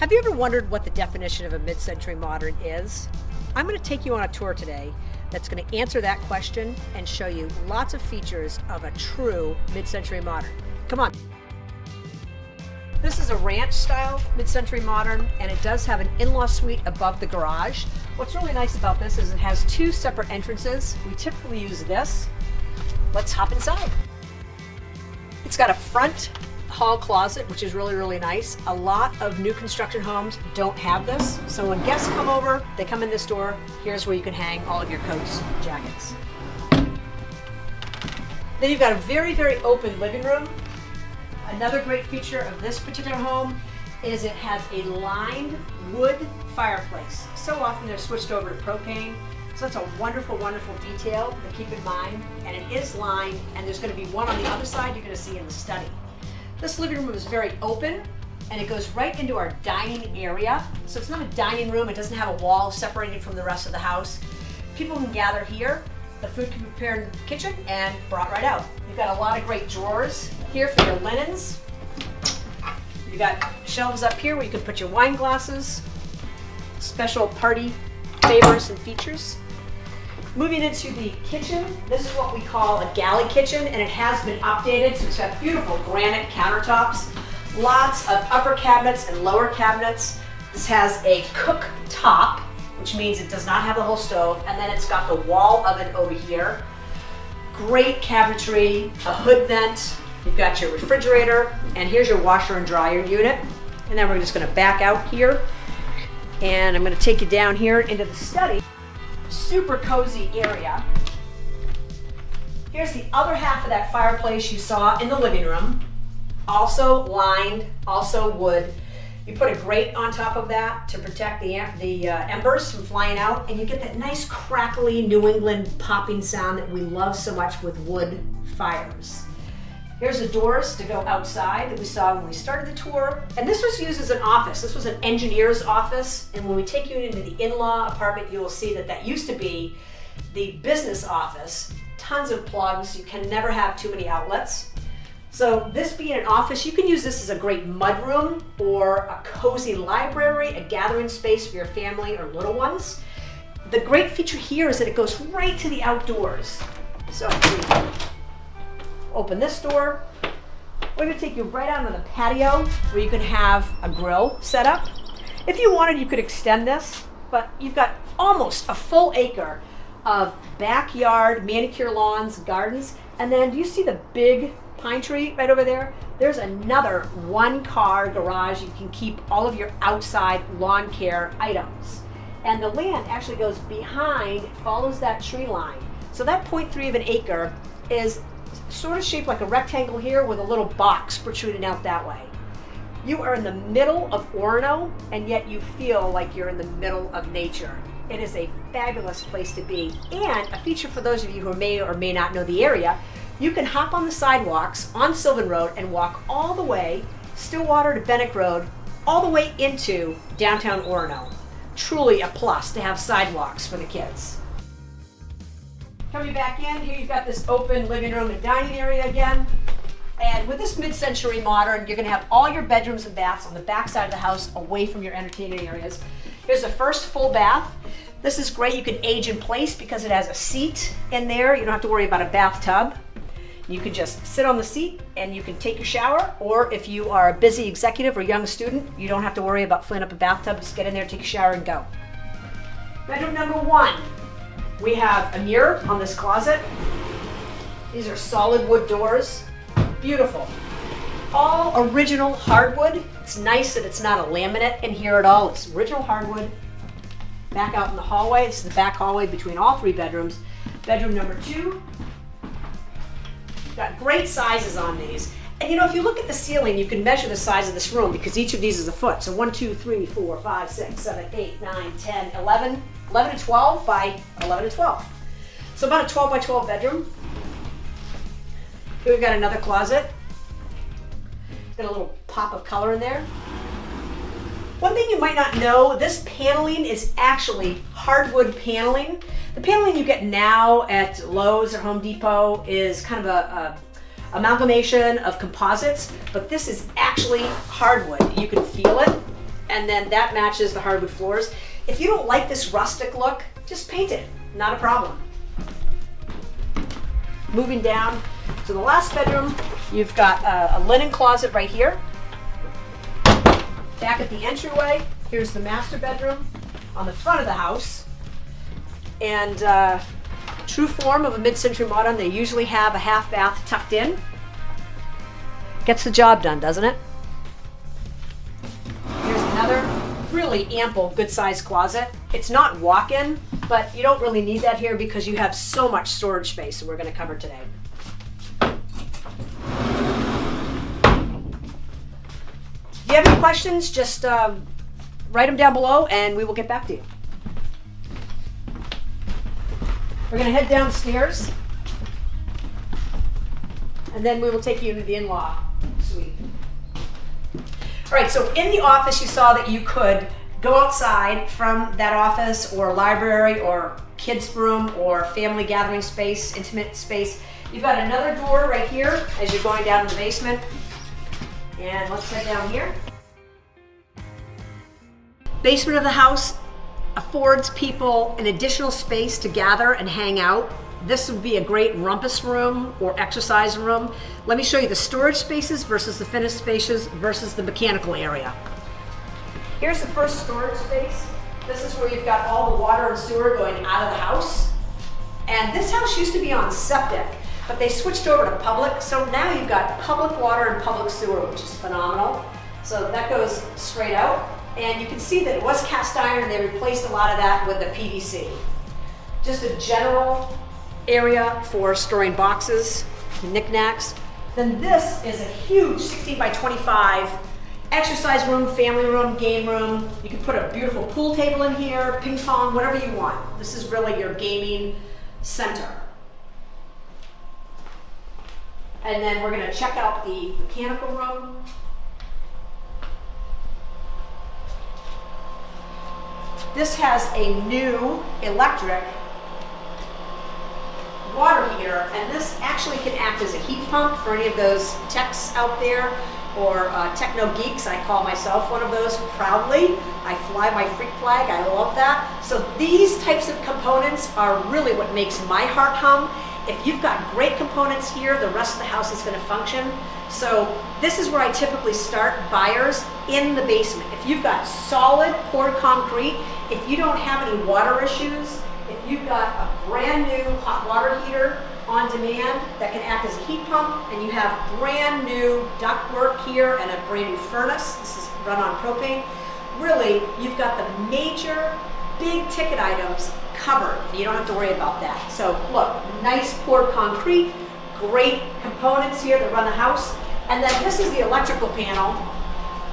Have you ever wondered what the definition of a mid-century modern is? I'm going to take you on a tour today that's going to answer that question and show you lots of features of a true mid-century modern. Come on. This is a ranch style mid-century modern, and it does have an in-law suite above the garage. What's really nice about this is it has two separate entrances. We typically use this. Let's hop inside. It's got a front hall closet, which is really nice. A lot of new construction homes don't have this. So when guests come over, they come in this door, here's where you can hang all of your coats, jackets. Then you've got a very open living room. Another great feature of this particular home is it has a lined wood fireplace. So often they're switched over to propane. So that's a wonderful detail to keep in mind. And it is lined, and there's going to be one on the other side you're going to see in the study. This living room is very open, and it goes right into our dining area. So it's not a dining room. It doesn't have a wall separated from the rest of the house. People can gather here. The food can be prepared in the kitchen and brought right out. You've got a lot of great drawers here for your linens. You've got shelves up here where you can put your wine glasses, special party favors and features. Moving into the kitchen, this is what we call a Galley Kitchen, and it has been updated, so it's got beautiful granite countertops, lots of upper cabinets and lower cabinets. This has a cooktop, which means it does not have the whole stove, and then it's got the wall oven over here. Great cabinetry, a hood vent, you've got your refrigerator, and here's your washer and dryer unit. And then we're just gonna back out here, and I'm gonna take you down here into the study. Super cozy area. Here's the other half of that fireplace you saw in the living room. Also lined, also wood. You put a grate on top of that to protect the embers from flying out, and you get that nice crackly New England popping sound that we love so much with wood fires. Here's the doors to go outside that we saw when we started the tour. And this was used as an office. This was an engineer's office. And when we take you into the in-law apartment, you will see that that used to be the business office. Tons of plugs. You can never have too many outlets. So this being an office, you can use this as a great mudroom or a cozy library, a gathering space for your family or little ones. The great feature here is that it goes right to the outdoors. So open this door. We're going to take you right out on the patio where you can have a grill set up. If you wanted, you could extend this, but you've got almost a full acre of backyard, manicure lawns, gardens, and then do you see the big pine tree right over there? There's another one-car garage. You can keep all of your outside lawn care items. And the land actually goes behind, follows that tree line. So that 0.3 of an acre is sort of shaped like a rectangle here with a little box protruding out that way. You are in the middle of Orono, and yet you feel like you're in the middle of nature. It is a fabulous place to be, and a feature for those of you who may or may not know the area, you can hop on the sidewalks on Sylvan Road and walk all the way, Stillwater to Bennick Road, all the way into downtown Orono. Truly a plus to have sidewalks for the kids. Coming back in, here you've got this open living room and dining area again. And with this mid-century modern, you're gonna have all your bedrooms and baths on the back side of the house away from your entertaining areas. Here's the first full bath. This is great, you can age in place because it has a seat in there. You don't have to worry about a bathtub. You can just sit on the seat and you can take your shower, or if you are a busy executive or young student, you don't have to worry about filling up a bathtub. Just get in there, take a shower, and go. Bedroom number one. We have a mirror on this closet. These are solid wood doors. Beautiful. All original hardwood. It's nice that it's not a laminate in here at all. It's original hardwood. Back out in the hallway. This is the back hallway between all three bedrooms. Bedroom number two. Got great sizes on these. And you know, if you look at the ceiling, you can measure the size of this room because each of these is a foot. So 1, 2, 3, 4, 5, 6, 7, 8, 9, 10, 11. 11 to 12 by 11 to 12. So about a 12 by 12 bedroom. Here we've got another closet. It's got a little pop of color in there. One thing you might not know, this paneling is actually hardwood paneling. The paneling you get now at Lowe's or Home Depot is kind of a amalgamation of composites, but this is actually hardwood. You can feel it, and then that matches the hardwood floors. If you don't like this rustic look, just paint it, not a problem. Moving down to the last bedroom, you've got a linen closet right here. Back at the entryway, here's the master bedroom on the front of the house. And true form of a mid-century modern, they usually have a half bath tucked in. Gets the job done, doesn't it? Here's another really ample, good-sized closet. It's not walk-in, but you don't really need that here because you have so much storage space that we're going to cover today. If you have any questions, just write them down below and we will get back to you. We're going to head downstairs and then we will take you into the in-law suite. All right, so in the office you saw that you could go outside from that office or library or kids' room or family gathering space, intimate space. You've got another door right here as you're going down to the basement. And let's head down here. Basement of the house affords people an additional space to gather and hang out. This would be a great rumpus room or exercise room. Let me show you the storage spaces versus the finished spaces versus the mechanical area. Here's the first storage space. This is where you've got all the water and sewer going out of the house. And this house used to be on septic, but they switched over to public. So now you've got public water and public sewer, which is phenomenal. So that goes straight out. And you can see that it was cast iron and they replaced a lot of that with the PVC. Just a general area for storing boxes, knickknacks. Then this is a huge 16 by 25 exercise room, family room, game room. You can put a beautiful pool table in here, ping pong, whatever you want. This is really your gaming center. And then we're going to check out the mechanical room. This has a new electric water heater, and this actually can act as a heat pump for any of those techs out there or techno geeks. I call myself one of those proudly. I fly my freak flag. I love that. So these types of components are really what makes my heart hum. If you've got great components here, the rest of the house is going to function. So this is where I typically start buyers, in the basement. If you've got solid poured concrete, if you don't have any water issues, if you've got a brand new hot water heater on demand that can act as a heat pump, and you have brand new duct work here and a brand new furnace, this is run on propane, really you've got the major big ticket items covered. You don't have to worry about that. So look, nice poured concrete, great components here that run the house. And then this is the electrical panel.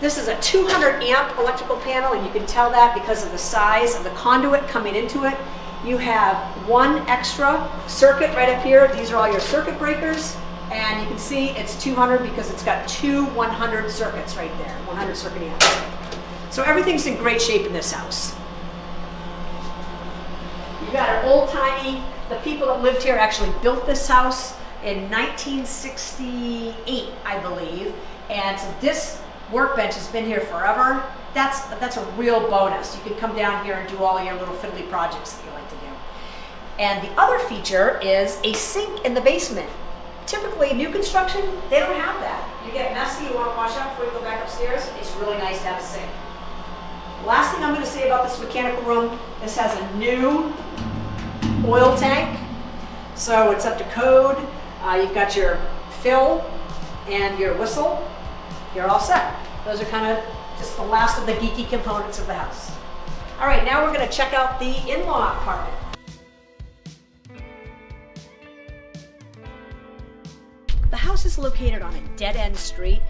This is a 200 amp electrical panel, and you can tell that because of the size of the conduit coming into it. You have one extra circuit right up here. These are all your circuit breakers, and you can see it's 200 because it's got two 100 circuits right there, 100 circuit amps. So everything's in great shape in this house. You've got an old-timey, the people that lived here actually built this house in 1968, I believe, and so this workbench has been here forever. That's a real bonus. You can come down here and do all your little fiddly projects that you like to do. And the other feature is a sink in the basement. Typically, new construction, they don't have that. You get messy, you want to wash up before you go back upstairs, it's really nice to have a sink. Last thing I'm going to say about this mechanical room, this has a new oil tank, so it's up to code. You've got your fill and your whistle. You're all set. Those are kind of just the last of the geeky components of the house. All right, now we're going to check out the in-law apartment. The house is located on a dead-end street.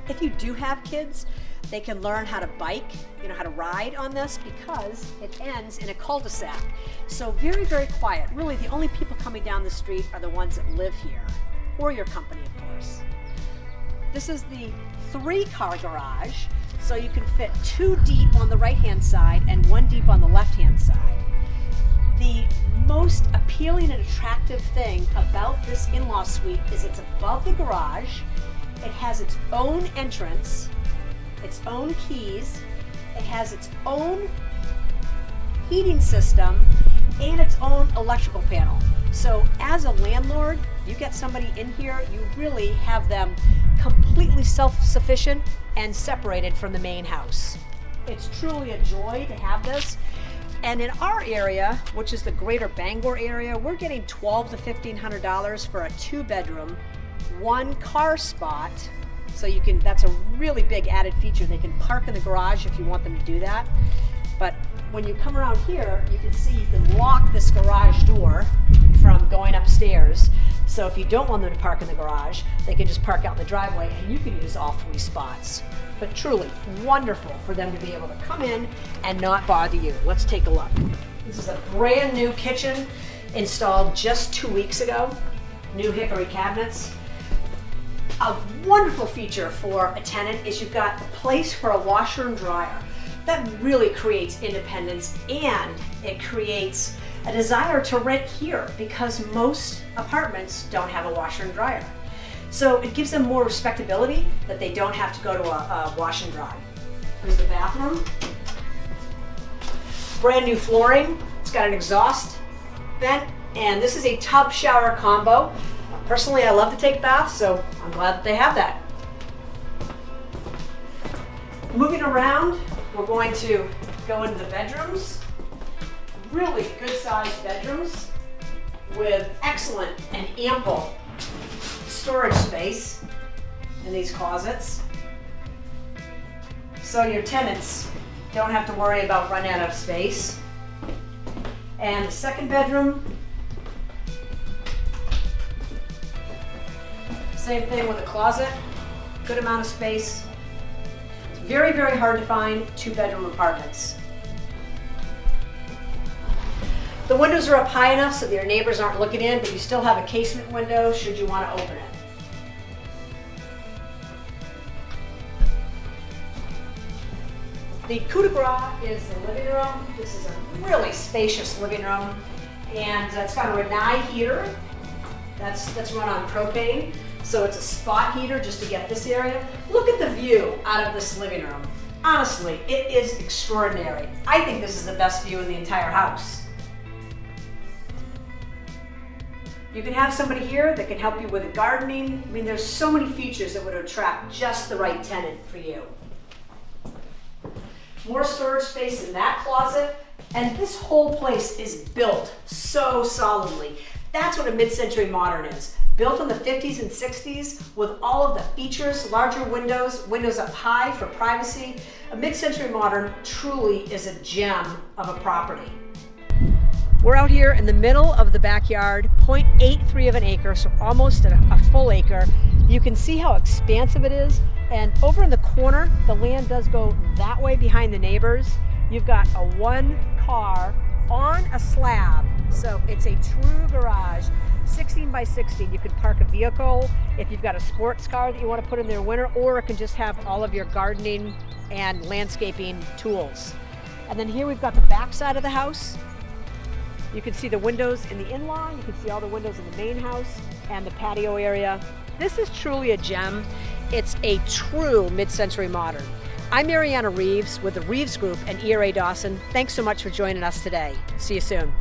If you do have kids, they can learn how to bike, how to ride on this because it ends in a cul-de-sac. So very, very quiet. Really, the only people coming down the street are the ones that live here, or your company, of course. This is the 3-car garage, so you can fit 2 deep on the right-hand side and 1 deep on the left-hand side. The most appealing and attractive thing about this in-law suite is it's above the garage. It has its own entrance, its own keys, It has its own heating system and its own electrical panel. So as a landlord, you get somebody in here, you really have them completely self-sufficient and separated from the main house. It's truly a joy to have this. And in our area, which is the greater Bangor area, we're getting $1,200 to $1,500 for a 2-bedroom, 1-car spot. So you can, that's a really big added feature. They can park in the garage if you want them to do that. But when you come around here, you can see you can lock this garage door from going upstairs. So if you don't want them to park in the garage, they can just park out in the driveway and you can use all 3 spots. But truly wonderful for them to be able to come in and not bother you. Let's take a look. This is a brand new kitchen installed just 2 weeks ago. New hickory cabinets. A wonderful feature for a tenant is you've got a place for a washer and dryer. That really creates independence, and it creates a desire to rent here because most apartments don't have a washer and dryer. So it gives them more respectability that they don't have to go to a wash and dry. Here's the bathroom. Brand new flooring. It's got an exhaust vent, and this is a tub shower combo. Personally, I love to take baths, so I'm glad that they have that. Moving around, we're going to go into the bedrooms. Really good sized bedrooms with excellent and ample storage space in these closets. So your tenants don't have to worry about running out of space. And the second bedroom, same thing with a closet, good amount of space. It's very, very hard to find 2-bedroom apartments. The windows are up high enough so that your neighbors aren't looking in, but you still have a casement window should you want to open it. The coup de grace is the living room. This is a really spacious living room, and it's got a Renai heater that's run on propane. So it's a spot heater just to get this area. Look at the view out of this living room. Honestly, it is extraordinary. I think this is the best view in the entire house. You can have somebody here that can help you with gardening. I mean, there's so many features that would attract just the right tenant for you. More storage space in that closet, and this whole place is built so solidly. That's what a mid-century modern is. Built in the 50s and 60s with all of the features, larger windows, windows up high for privacy. A mid-century modern truly is a gem of a property. We're out here in the middle of the backyard, 0.83 of an acre, so almost a full acre. You can see how expansive it is. And over in the corner, the land does go that way behind the neighbors. You've got a 1-car on a slab. So it's a true garage, 16 by 16. You can park a vehicle if you've got a sports car that you want to put in there winter, or it can just have all of your gardening and landscaping tools. And then here we've got the back side of the house. You can see the windows in the in-law, you can see all the windows in the main house and the patio area. This is truly a gem. It's a true mid-century modern. I'm Marianna Reeves with the Reeves Group and ERA Dawson. Thanks so much for joining us today. See you soon.